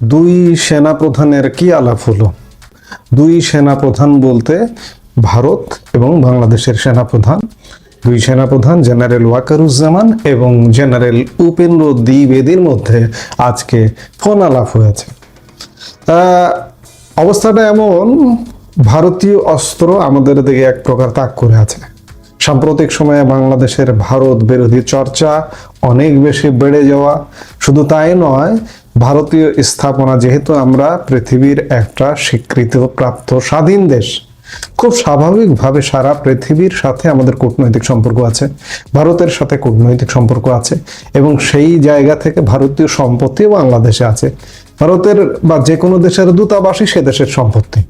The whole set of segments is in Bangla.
দুই সেনাপ্রধানের কি আলাপ হলো? দুই সেনাপ্রধান বলতে ভারত এবং বাংলাদেশের সেনাপ্রধান, দুই সেনাপ্রধান জেনারেল ওয়াকারুজ্জামান এবং জেনারেল উপেন্দ্র দ্বিবেদীর মধ্যে আজকে ফোন আলাপ হয়েছে। অবস্থাটা এমন, ভারতীয় অস্ত্র আমাদের দিকে এক প্রকার তাক করে আছে। সাম্প্রতিক সময়ে বাংলাদেশের ভারত বিরোধী চর্চা অনেক বেশি বেড়ে যাওয়া, শুধু তাই নয়, ভারতীয় স্থাপনা যেহেতু আমরা পৃথিবীর একটা স্বীকৃতিপ্রাপ্ত স্বাধীন দেশ, খুব স্বাভাবিকভাবে সারা পৃথিবীর সাথে আমাদের কূটনৈতিক সম্পর্ক আছে, ভারতের সাথে কূটনৈতিক সম্পর্ক আছে এবং সেই জায়গা থেকে ভারতীয় সম্পত্তিও বাংলাদেশে আছে। ভারতের বা যে কোনো দেশের দূতাবাসই সে দেশের সম্পত্তি।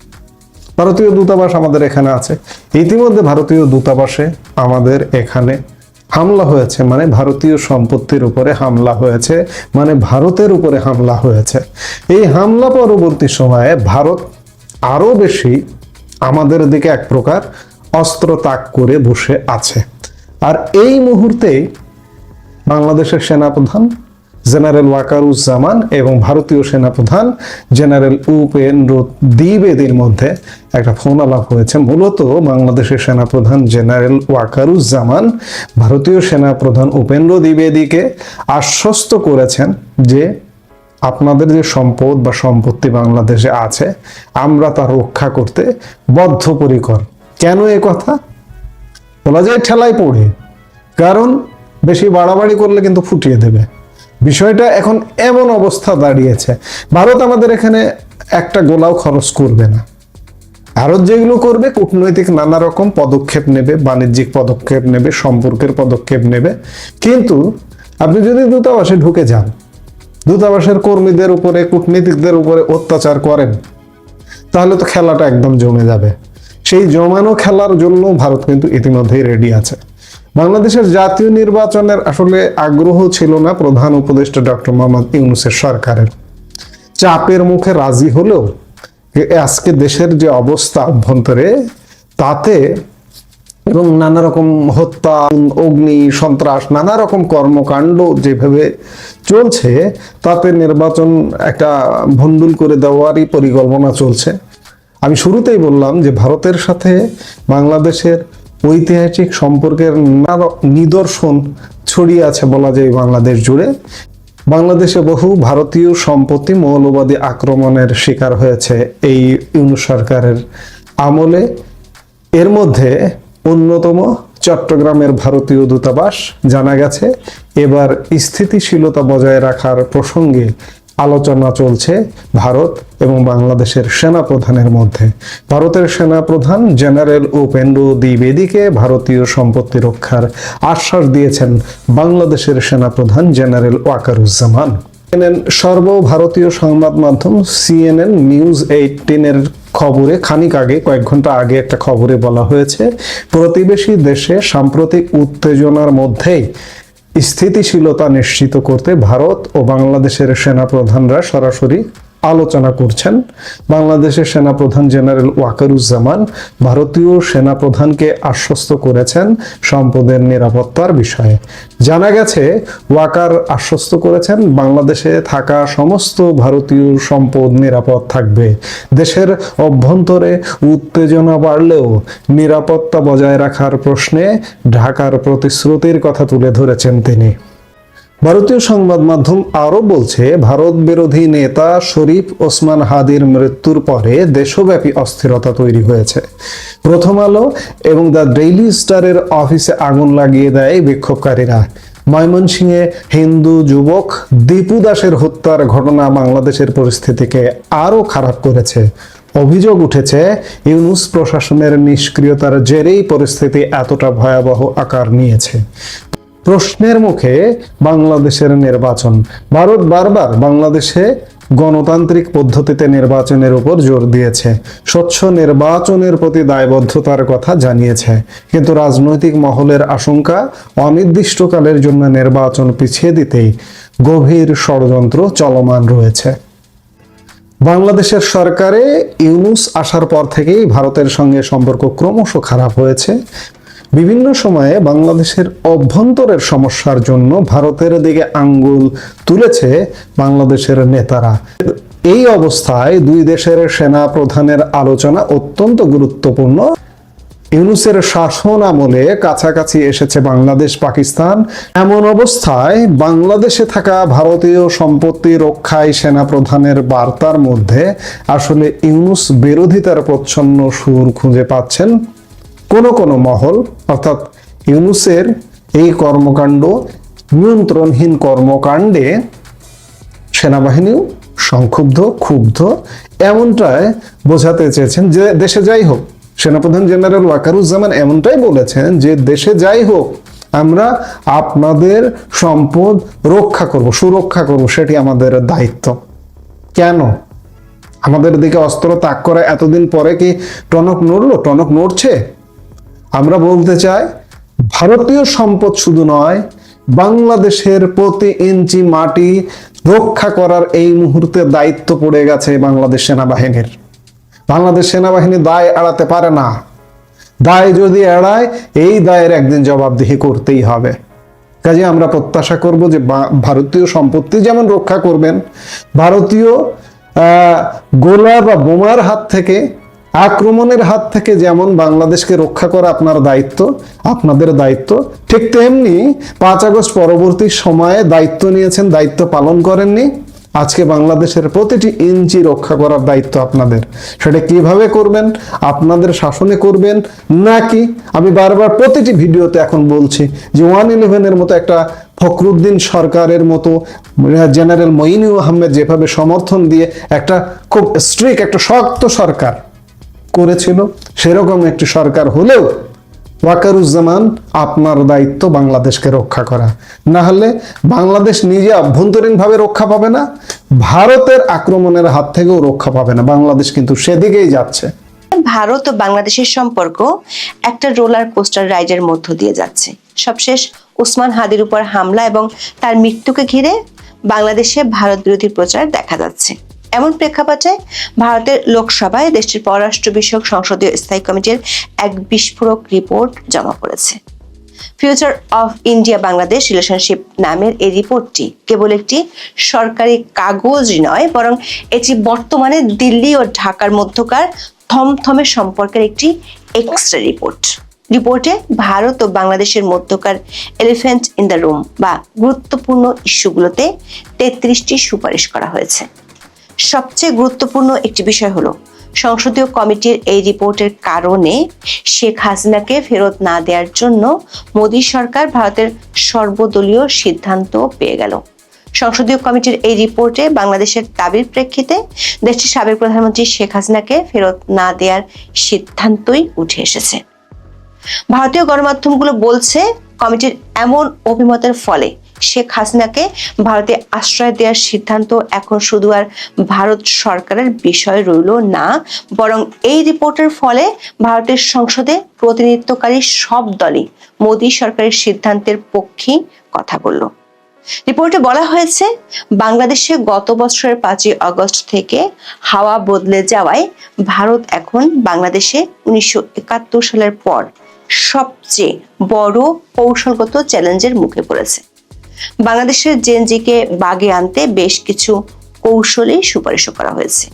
ভারতীয় দূতাবাস আমাদের এখানে আছে। ইতিমধ্যে ভারতীয় দূতাবাসে আমাদের এখানে হামলা হয়েছে, মানে ভারতীয় সম্পত্তির উপরে হামলা হয়েছে, মানে ভারতের উপরে হামলা হয়েছে। এই হামলা পরবর্তী সময়ে ভারত আরো বেশি আমাদের দিকে এক প্রকার অস্ত্র তাক করে বসে আছে। আর এই মুহূর্তে বাংলাদেশের সেনাপ্রধান জেনারেল ওয়াকারুজ্জামান এবং ভারতীয় সেনাপ্রধান জেনারেল উপেন্দ্র দ্বিবেদীর মধ্যে একটা ফোন আলাপ হয়েছে। মূলত বাংলাদেশের সেনাপ্রধান জেনারেল ওয়াকারুজ্জামান ভারতীয় সেনাপ্রধান উপেন্দ্র দ্বিবেদীকে আশ্বস্ত করেছেন যে আপনাদের যে সম্পদ বা সম্পত্তি বাংলাদেশে আছে, আমরা তা রক্ষা করতে বদ্ধপরিকর। কেন এ কথা বলা যায়? ঠেলায় পড়ে, কারণ বেশি বাড়াবাড়ি করলে কিন্তু ফুটিয়ে দেবে। বিষয়টা এখন এমন অবস্থা দাঁড়িয়েছে, ভারত আমাদের এখানে একটা গোলাও খরচ করবে না। ভারত যেগুলো করবে কূটনৈতিক নানা রকম পদক্ষেপ নেবে, বাণিজ্যিক পদক্ষেপ নেবে, সম্পর্কের পদক্ষেপ নেবে। কিন্তু আপনি যদি দূতাবাসে ঢুকে যান, দূতাবাসের কর্মীদের উপরে, কূটনীতিকদের উপরে অত্যাচার করেন, তাহলে তো খেলাটা একদম জমে যাবে। সেই জমানো খেলার জন্য ভারত কিন্তু ইতিমধ্যেই রেডি আছে। বাংলাদেশের জাতীয় নির্বাচনের আসলে আগ্রহ ছিল না প্রধান উপদেষ্টা ডক্টর মোহাম্মদ ইউনূসের সরকারের। চাপের মুখে রাজি হলেও আজকে দেশের যে অবস্থা অভ্যন্তরে, তাতে এবং নানা রকম হত্যা, অগ্নি, সন্ত্রাস, নানা রকম কর্মকাণ্ড যেভাবে চলছে, তাতে নির্বাচন একটা ভণ্ডুল করে দেওয়ারই পরিকল্পনা চলছে। আমি শুরুতেই বললাম যে ভারতের সাথে বাংলাদেশের ঐতিহাসিক সম্পর্কের নিদর্শন ছড়িয়ে আছে বলা যায় বাংলাদেশ জুড়ে। বাংলাদেশে বহু ভারতীয় সম্পত্তি মৌলবাদী আক্রমণের শিকার হয়েছে এই ইউনূস সরকারের আমলে। এর মধ্যে অন্যতম চট্টগ্রামের ভারতীয় দূতাবাস। জানা গেছে এবার স্থিতিশীলতা বজায় রাখার প্রসঙ্গে আলোচনা চলছে ভারত এবং বাংলাদেশের সেনাপ্রধানের মধ্যে। ভারতের সেনাপ্রধান জেনারেল উপেন্দ্র দ্বিবেদীকে ভারতীয় সম্পত্তি রক্ষার আশ্বাস দিয়েছেন বাংলাদেশের সেনাপ্রধান জেনারেল ওয়াকারুজ্জামান। সর্বভারতীয় সংবাদ মাধ্যম CNN নিউজ 18-এর খবরে খানিক আগে, কয়েক ঘন্টা আগে একটা খবরে বলা হয়েছে, প্রতিবেশী দেশে সাম্প্রতিক উত্তেজনার মধ্যেই স্থিতিশীলতা নিশ্চিত করতে ভারত ও বাংলাদেশের সেনাপ্রধানরা সরাসরি আলোচনা করছেন। বাংলাদেশের সেনাপ্রধান জেনারেল ওয়াকারুজ্জামান ভারতীয় সেনাপ্রধানকে আশ্বস্ত করেছেন সম্পদের নিরাপত্তার বিষয়ে। জানা গেছে ওয়াকার আশ্বস্ত করেছেন বাংলাদেশে থাকা সমস্ত ভারতীয় সম্পদ নিরাপদ থাকবে। দেশের অভ্যন্তরে উত্তেজনা বাড়লেও নিরাপত্তা বজায় রাখার প্রশ্নে ঢাকার প্রতিশ্রুতির কথা তুলে ধরেছেন তিনি। ভারতীয় সংবাদ মাধ্যম আরো বলছে, ভারত বিরোধী নেতা শরীফ ওসমান হাদির মৃত্যুর পরে দেশব্যাপী অস্থিরতা তৈরি হয়েছে। প্রথম আলো এবং দ্য ডেইলি স্টারের অফিসে আগুন লাগিয়ে দেয় বিক্ষোভকারীরা। ময়মনসিংহে হিন্দু যুবক দীপু দাসের হত্যার ঘটনা বাংলাদেশের পরিস্থিতিকে আরো খারাপ করেছে। অভিযোগ উঠেছে ইউনূস প্রশাসনের নিষ্ক্রিয়তার জেরেই পরিস্থিতি এতটা ভয়াবহ আকার নিয়েছে। প্রশ্নের মুখে বাংলাদেশের নির্বাচন। ভারত বারবার বাংলাদেশে গণতান্ত্রিক পদ্ধতিতে নির্বাচনের উপর জোর দিয়েছে, স্বচ্ছ নির্বাচনের প্রতি দায়বদ্ধতার কথা জানিয়েছে। কিন্তু রাজনৈতিক মহলের আশঙ্কা, অনির্দিষ্টকালের জন্য নির্বাচন পিছিয়ে দিতেই গভীর ষড়যন্ত্র চলমান রয়েছে। বাংলাদেশের সরকারে ইউনূস আসার পর থেকেই ভারতের সঙ্গে সম্পর্ক ক্রমশ খারাপ হয়েছে। বিভিন্ন সময়ে বাংলাদেশের অভ্যন্তরের সমস্যার জন্য ভারতের দিকে আঙ্গুল তুলেছে বাংলাদেশের নেতারা। এই অবস্থায় দুই দেশের সেনা প্রধানের আলোচনা অত্যন্ত গুরুত্বপূর্ণ। ইউনূসের শাসন আমলে কাছাকাছি এসেছে বাংলাদেশ পাকিস্তান। এমন অবস্থায় বাংলাদেশে থাকা ভারতীয় সম্পত্তি রক্ষায় সেনা প্রধানের বার্তার মধ্যে আসলে ইউনূস বিরোধিতার প্রচ্ছন্ন সুর খুঁজে পাচ্ছেন কোন মহল। অর্থাৎ ইউনূসের এই কর্মকাণ্ড, নিয়ন্ত্রণহীন কর্মকাণ্ডে সেনাবাহিনীও সংক্ষুব্ধ, ক্ষুব্ধ, এমনটাই বোঝাতে চেয়েছেন যে দেশে যাই হোক, সেনাপ্রধান জেনারেল ওয়াকারুজ্জামান এমনটাই বলেছেন যে দেশে যাই হোক আমরা আপনাদের সম্পদ রক্ষা করব, সুরক্ষা করব, সেটি আমাদের দায়িত্ব। কেন আমাদের দিকে অস্ত্র তাক করা এতদিন পরে কি টনক নড়লো? টনক নড়ছে। আমরা বলতে চাই ভারতীয় সম্পদ শুধু নয়, বাংলাদেশের প্রতি ইঞ্চি মাটি রক্ষা করার এই মুহূর্তে দায়িত্ব পড়ে গেছে বাংলাদেশ সেনাবাহিনীর। বাংলাদেশ সেনাবাহিনী দায় এড়াতে পারে না। দায় যদি এড়ায়, এই দায়ের একদিন জবাবদিহি করতেই হবে। কাজে আমরা প্রত্যাশা করব যে ভারতীয় সম্পত্তি যেমন রক্ষা করবেন, ভারতীয় গোলা বা বোমার হাত থেকে, আক্রমণের হাত থেকে যেমন বাংলাদেশকে রক্ষা করা আপনার দায়িত্ব, আপনাদের দায়িত্ব, ঠিক তেমনি 5 আগস্ট পরবর্তী সময়ে দায়িত্ব নিয়েছেন, দায়িত্ব পালন করেননি। আজকে বাংলাদেশের প্রতিটি ইঞ্চি রক্ষা করার দায়িত্ব আপনাদের। সেটা কিভাবে করবেন? আপনাদের শাসনে করবেন, নাকি আমি বারবার প্রতিটি ভিডিওতে এখন বলছি যে 111-এর মতো একটা ফখরুদ্দিন সরকারের মতো, জেনারেল মঈনুল আহমেদ যেভাবে সমর্থন দিয়ে একটা খুব স্ট্রিক্ট, একটা শক্ত সরকার করেছিল, সেরকম একটি সরকার হলেও ওয়াকারুজ্জামান আপনার দায়িত্ব বাংলাদেশকে রক্ষা করা। না হলে বাংলাদেশ নিজে অভ্যন্তরীণভাবে রক্ষা পাবে না, ভারতের আক্রমণের হাত থেকেও রক্ষা পাবে না। বাংলাদেশ কিন্তু সেদিকেই যাচ্ছে। ভারত ও বাংলাদেশের সম্পর্ক একটা রোলার কোস্টার রাইডের মধ্য দিয়ে যাচ্ছে। সবশেষ ওসমান হাদির উপর হামলা এবং তার মৃত্যুকে ঘিরে বাংলাদেশে ভারত বিরোধী প্রচার দেখা যাচ্ছে। এমন প্রেক্ষাপটে ভারতের লোকসভায় দেশটির পররাষ্ট্র বিষয়ক সংসদীয় স্থায়ী কমিটির এক বিস্ফোরক রিপোর্ট জমা পড়েছে। Future of India Bangladesh relationship নামের এই রিপোর্টটি কেবল একটি সরকারি কাগজই নয়, বরং এটি বর্তমানে দিল্লি ও ঢাকার মধ্যকার থমথমে সম্পর্কের একটি এক্সরে রিপোর্ট। রিপোর্টে ভারত ও বাংলাদেশের মধ্যকার এলিফ্যান্ট ইন দ্য রুম বা গুরুত্বপূর্ণ ইস্যুগুলোতে 33টি সুপারিশ করা হয়েছে। সবচেয়ে গুরুত্বপূর্ণ একটি বিষয় হলো সংসদীয় কমিটির এই রিপোর্টের কারণে শেখ হাসিনাকে ফেরত না দেওয়ার জন্য মোদী সরকার ভারতের সর্বদলীয় সিদ্ধান্ত পেয়ে গেল। সংসদীয় কমিটির এই রিপোর্টে বাংলাদেশের দাবির প্রেক্ষিতে দেশটির সাবেক প্রধানমন্ত্রী শেখ হাসিনাকে ফেরত না দেওয়ার সিদ্ধান্তই উঠে এসেছে। ভারতীয় গণমাধ্যমগুলো বলছে কমিটির এমন অভিমতের ফলে শেখ হাসিনাকে ভারতে আশ্রয় দেওয়ার সিদ্ধান্ত এখন শুধু আর ভারত সরকারের বিষয় রইল না, বরং এই রিপোর্টের ফলে ভারতের সংসদে প্রতিনিধিত্বকারী সব দলই মোদী সরকারের সিদ্ধান্তের পক্ষে কথা বলল। রিপোর্টে বলা হয়েছে বাংলাদেশে গত বছরের 5 আগস্ট থেকে হাওয়া বদলে যাওয়ায় ভারত এখন বাংলাদেশে 1971 সালের পর সবচেয়ে বড় কৌশলগত চ্যালেঞ্জের মুখে পড়েছে। বাংলাদেশের জেনজিকে বাগে আনতে বেশ কিছু কৌশলী সুপারিশ করা হয়েছে।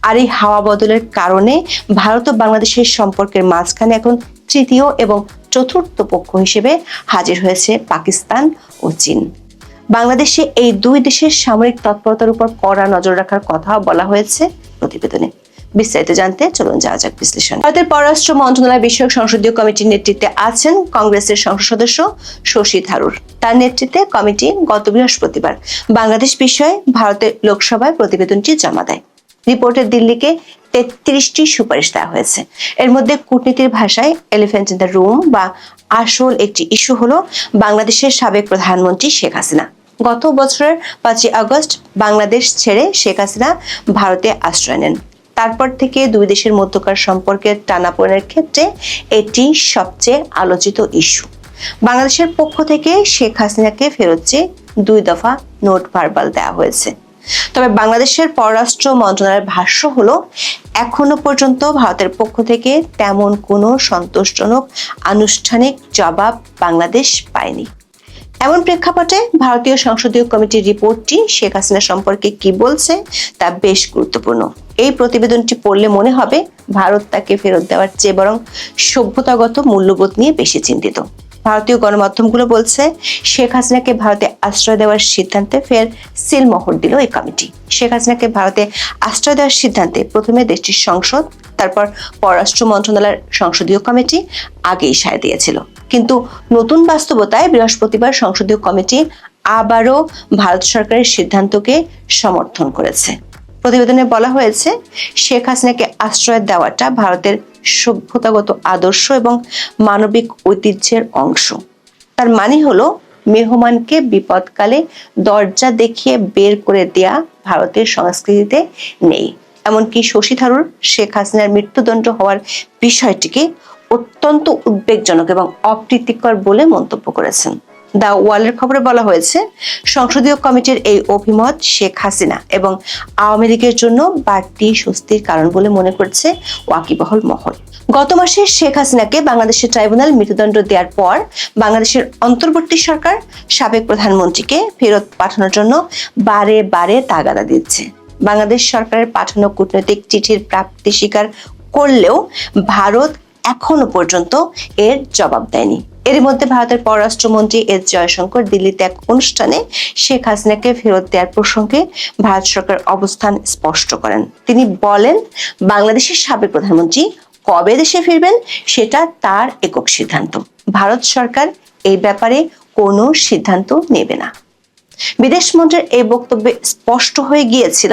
আর এই হাওয়া বদলের কারণে ভারত ও বাংলাদেশের সম্পর্কের মাঝখানে এখন তৃতীয় এবং চতুর্থ পক্ষ হিসেবে হাজির হয়েছে পাকিস্তান ও চীন। বাংলাদেশে এই দুই দেশের সামরিক তৎপরতার উপর কড়া নজর রাখার কথা বলা হয়েছে প্রতিবেদনে। বিস্তারিত জানতে চলুন যাওয়া যাক বিশ্লেষণ। ভারতের পররাষ্ট্র মন্ত্রণালয় বিষয়ক সংসদীয় কমিটির নেতৃত্বে আছেন কংগ্রেসের সংসদ সদস্য শশী থারুর। তার নেতৃত্বে কমিটি গত বৃহস্পতিবার বাংলাদেশ বিষয়ে ভারতের লোকসভায় প্রতিবেদনটি জমা দেয়। রিপোর্টে দিল্লিকে 33টি সুপারিশ দেওয়া হয়েছে। এর মধ্যে কূটনীতির ভাষায় এলিফ্যান্ট ইন দ্য রুম বা আসল একটি ইস্যু হলো বাংলাদেশের সাবেক প্রধানমন্ত্রী শেখ হাসিনা। গত বছরের 5 আগস্ট বাংলাদেশ ছেড়ে শেখ হাসিনা ভারতে আশ্রয় নেন। তারপর থেকে দুই দেশের মধ্যকার সম্পর্কের টানাপোড়েনের ক্ষেত্রে এটি সবচেয়ে আলোচিত ইস্যু। বাংলাদেশের পক্ষ থেকে শেখ হাসিনাকে ফেরত চেয়ে 2 দফা নোট ভার্বাল দেওয়া হয়েছে। তবে বাংলাদেশের পররাষ্ট্র মন্ত্রণালয়ের ভাষ্য হলো এখনো পর্যন্ত ভারতের পক্ষ থেকে তেমন কোনো সন্তোষজনক আনুষ্ঠানিক জবাব বাংলাদেশ পায়নি। এমন প্রেক্ষাপটে ভারতীয় সংসদীয় কমিটির রিপোর্টটি শেখ হাসিনা সম্পর্কে কি বলছে তা বেশ গুরুত্বপূর্ণ। এই প্রতিবেদনটি পড়লে মনে হবে ভারত তাকে ফেরত দেওয়ার চেয়ে বরং সভ্যতাগত মূল্যবোধ নিয়ে বেশি চিন্তিত। ভারতীয় গণমাধ্যমগুলো বলছে শেখ হাসিনাকে ভারতে আশ্রয় দেওয়ার সিদ্ধান্তে ফের সিলমোহর দিল এই কমিটি। শেখ হাসিনাকে ভারতে আশ্রয় দেওয়ার সিদ্ধান্তে প্রথমে দেশটির সংসদ, তারপর পররাষ্ট্র মন্ত্রণালয়ের সংসদীয় কমিটি আগেই সায় দিয়েছিল। কিন্তু নতুন বাস্তবতায় বৃহস্পতিবার সংসদীয় কমিটি আবারও ভারত সরকারের সিদ্ধান্তকে সমর্থন করেছে। প্রতিবেদনে বলা হয়েছে, শেখ হাসিনাকে আশ্রয় দেওয়াটা ভারতের সভ্যতাগত আদর্শ এবং মানবিক ঐতিহ্যের অংশ। তার মানে হলো মেহমানকে বিপদকালে দরজা দেখিয়ে বের করে দেয়া ভারতের সংস্কৃতিতে নেই। এমনকি শশী থারুর শেখ হাসিনার মৃত্যুদণ্ড হওয়ার বিষয়টিকে অত্যন্ত উদ্বেগজনক এবং অপ্রীতিকর বলে মন্তব্য করেছেন। দ্য ওয়ালের খবরে বলা হয়েছে, সংসদীয় কমিটির এই অভিমত শেখ হাসিনা এবং আওয়ামী লীগের জন্য বাড়তি স্বস্তির কারণ বলে মনে করছে ওয়াকিবহল মহল। গত মাসে শেখ হাসিনাকে বাংলাদেশের ট্রাইব্যুনাল মৃত্যুদণ্ড দেওয়ার পর বাংলাদেশের অন্তর্বর্তী সরকার সাবেক প্রধানমন্ত্রীকে ফেরত পাঠানোর জন্য বারে বারে তাগাদা দিচ্ছে। বাংলাদেশ সরকারের পাঠানো কূটনৈতিক চিঠির প্রাপ্তি স্বীকার করলেও ভারত এখনো পর্যন্ত এর জবাব দেয়নি। এর মধ্যে ভারতের পররাষ্ট্রমন্ত্রী এস জয়শঙ্কর দিল্লিতে এক অনুষ্ঠানে শেখ হাসিনাকে ফেরত দেওয়ার প্রসঙ্গে ভারত সরকার অবস্থান স্পষ্ট করেন। তিনি বলেন, বাংলাদেশের সাবেক প্রধানমন্ত্রী কবে দেশে ফিরবেন সেটা তার একক সিদ্ধান্ত। ভারত সরকার এই ব্যাপারে কোনো সিদ্ধান্ত নেবে না। বিদেশ মন্ত্রীর এই বক্তব্যে স্পষ্ট হয়ে গিয়েছিল,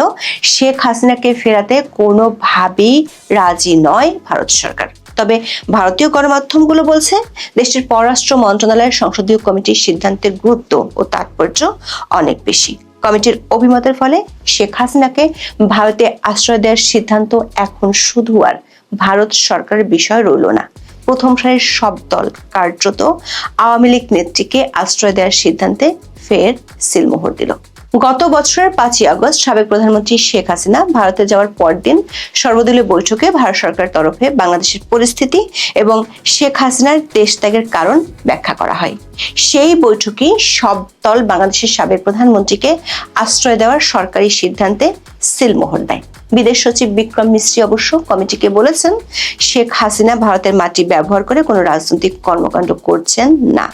শেখ হাসিনাকে ফেরাতে কোনোভাবেই রাজি নয় ভারত সরকার। তবে ভারতীয় গণমাধ্যমগুলো বলছে, দেশটির পররাষ্ট্র মন্ত্রণালয়ের সংসদীয় কমিটির সিদ্ধান্তের গুরুত্ব ও তাৎপর্য অনেক বেশি। কমিটির অভিমতের ফলে শেখ হাসিনাকে ভারতে আশ্রয় দেওয়ার সিদ্ধান্ত এখন শুধু আর ভারত সরকারের বিষয় রইল না। প্রথম সারির সব দল কার্যত আওয়ামী লীগ নেত্রীকে আশ্রয় দেওয়ার সিদ্ধান্তে ফের সিলমোহর দিল। গত বছরের 5ই আগস্ট সাবেক প্রধানমন্ত্রী শেখ হাসিনা ভারতে যাওয়ার পরদিন সর্বদলীয় বৈঠকে ভারত সরকারের তরফে বাংলাদেশের পরিস্থিতি এবং শেখ হাসিনার দেশ ত্যাগের কারণ ব্যাখ্যা করা হয়। সেই বৈঠকে সব দল বাংলাদেশের সাবেক প্রধানমন্ত্রীকে আশ্রয় দেওয়ার সরকারি সিদ্ধান্তে সিলমোহর দেয়। বিদেশ সচিব বিক্রম মিশ্রি অবশ্য কমিটিকে বলেছেন, শেখ হাসিনা ভারতের মাটি ব্যবহার করে কোনো রাজনৈতিক কর্মকাণ্ড করছেন না।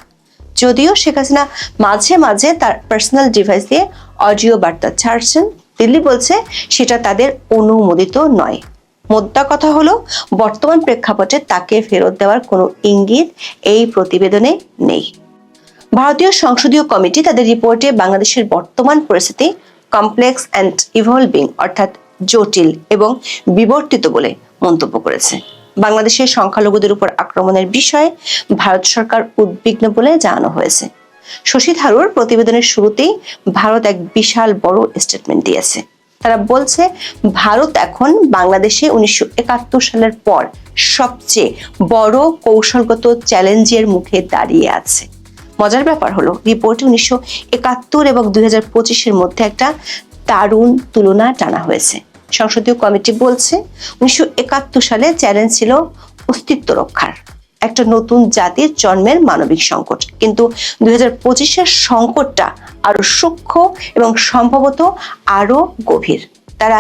যদিও শেখ হাসিনা মাঝে মাঝে তার পার্সোনাল ডিভাইস দিয়ে অডিও বার্তা ছাড়ছেন, দিল্লি বলছে সেটা তাদের অনুমোদিত নয়। মোদ্দা কথা হলো, বর্তমান প্রেক্ষাপটে তাকে ফেরত দেওয়ার কোনো ইঙ্গিত এই প্রতিবেদনে নেই। ভারতীয় সংসদীয় কমিটি তাদের রিপোর্টে বাংলাদেশের বর্তমান পরিস্থিতি কমপ্লেক্স অ্যান্ড ইভলভিং অর্থাৎ জটিল এবং বিবর্তিত বলে মন্তব্য করেছে। বাংলাদেশের সংখ্যালঘুদের উপর আক্রমণের বিষয়ে ভারত সরকার উদ্বিগ্ন বলে জানানো হয়েছে। শশী থারুর প্রতিবেদনের শুরুতেই ভারত এক বিশাল বড় স্টেটমেন্ট দিয়েছে। তারা বলছে, ভারত এখন বাংলাদেশে 1971 সালের পর সবচেয়ে বড় কৌশলগত চ্যালেঞ্জের মুখে দাঁড়িয়ে আছে। মজার ব্যাপার হলো, রিপোর্টে 1971 এবং 2025-এর মধ্যে একটা দারুণ তুলনা টানা হয়েছে। সংসদীয় কমিটি বলছে, 1971 সালে চ্যালেঞ্জ ছিল অস্তিত্ব রক্ষার, একটা নতুন জাতির জন্মের মানবিক সংকট। কিন্তু 2025-এর সংকটটা আরো সূক্ষ্ম এবং সম্ভবত আরো গভীর। তারা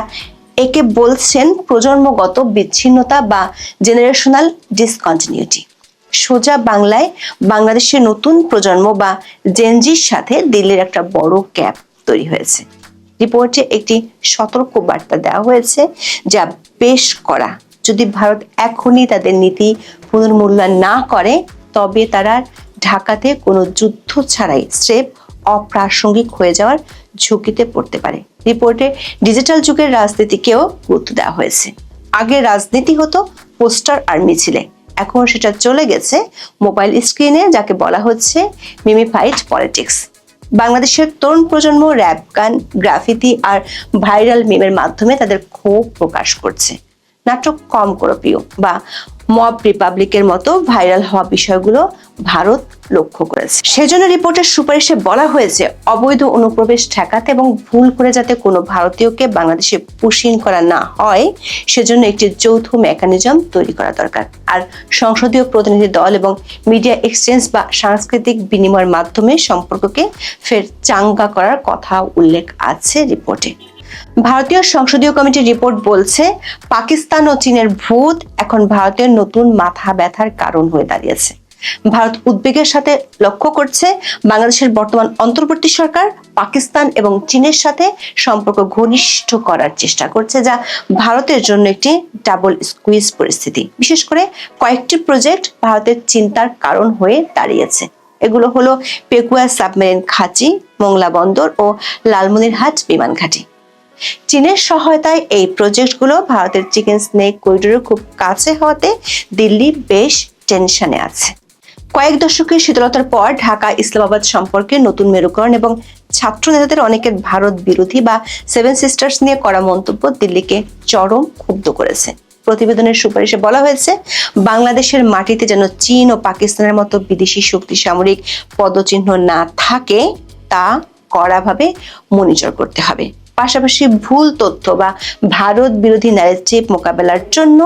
একে বলছেন প্রজন্মগত বিচ্ছিন্নতা বা জেনারেশনাল ডিসকন্টিনিউটি। সোজা বাংলায় বাংলাদেশের নতুন প্রজন্ম বা জেনজির সাথে দিল্লির একটা বড় গ্যাপ তৈরি হয়েছে। রিপোর্টে একটি সতর্ক বার্তা দেওয়া হয়েছে, যা বেশ কড়া। যদি ভারত এখনই তাদের নীতি পুনর্মূল্যায়ন না করে, তবে তারা ঢাকাতে কোনো যুদ্ধ ছাড়াই স্রেফ অপ্রাসঙ্গিক হয়ে যাওয়ার ঝুঁকিতে পড়তে পারে। রিপোর্টে ডিজিটাল যুগের রাজনীতিকেও গুরুত্ব দেওয়া হয়েছে। আগে রাজনীতি হতো পোস্টার আর মিছিলে, এখন সেটা চলে গেছে মোবাইল স্ক্রিনে, যাকে বলা হচ্ছে মিমিফাইড পলিটিক্স। বাংলাদেশের তরুণ প্রজন্ম র‍্যাপ গান, গ্রাফিতি আর ভাইরাল মিমের মাধ্যমে তাদের ক্ষোভ প্রকাশ করছে। নাটক কম করো প্রিয় বা মব রিপাবলিকের মতো ভাইরাল হওয়া বিষয়গুলো ভারত লক্ষ্য করেছে। সেজন্য রিপোর্টের সুপারিশে বলা হয়েছে অবৈধ অনুপ্রবেশ ঠেকাতে এবং ভুল করে যাতে কোনো ভারতীয়কে বাংলাদেশে পুশিং করা না হয় সেজন্য একটি যৌথ মেকানিজম তৈরি করা দরকার। আর সংসদীয় প্রতিনিধি দল এবং মিডিয়া এক্সচেঞ্জ বা সাংস্কৃতিক বিনিময়ের মাধ্যমে সম্পর্ককে ফের চাঙ্গা করার কথা উল্লেখ আছে রিপোর্টে। ভারতীয় সংসদীয় কমিটির রিপোর্ট বলছে পাকিস্তান ও চীনের ভূত এখন ভারতের নতুন মাথা ব্যথার কারণ হয়ে দাঁড়িয়েছে। ভারত উদ্বেগের সাথে লক্ষ্য করছে বাংলাদেশের বর্তমান অন্তর্বর্তী সরকার পাকিস্তান এবং চীনের সাথে সম্পর্ক ঘনিষ্ঠ করার চেষ্টা করছে, যা ভারতের জন্য একটি ডাবল স্কুইজ পরিস্থিতি। বিশেষ করে কয়েকটি প্রজেক্ট ভারতের চিন্তার কারণ হয়ে দাঁড়িয়েছে। এগুলো হলো পেকুয়া সাবমেরিন ঘাঁটি, মোংলা বন্দর ও লালমনিরহাট বিমান ঘাঁটি। চীনের সহায়তায় এই প্রজেক্টগুলো ভারতের চিকেন স্নেক করিডোরের খুব কাছে হওয়াতে দিল্লি বেশ টেনশনে আছে। কয়েক দশকের শীতলতার পর ঢাকা ইসলামাবাদ সম্পর্কে নতুন মেরুকরণ এবং ছাত্র নেতাদের অনেকের ভারত বিরোধী বা সেভেন সিস্টার্স নিয়ে করা মন্তব্য দিল্লিকে চরম ক্ষুব্ধ করেছে। প্রতিবেদনের সুপারিশে বলা হয়েছে বাংলাদেশের মাটিতে যেন চীন ও পাকিস্তানের মতো বিদেশি শক্তি সামরিক পদচিহ্ন না থাকে তা কড়াভাবে মনিটর করতে হবে। পাশাপাশি ভুল তথ্য বা ভারত বিরোধী ন্যারেটিভ মোকাবেলার জন্য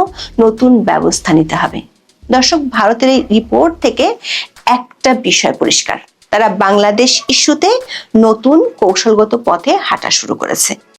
নতুন ব্যবস্থা নিতে হবে। দর্শক, ভারতের এই রিপোর্ট থেকে একটা বিষয় পরিষ্কার, তারা বাংলাদেশ ইস্যুতে নতুন কৌশলগত পথে হাঁটা শুরু করেছে।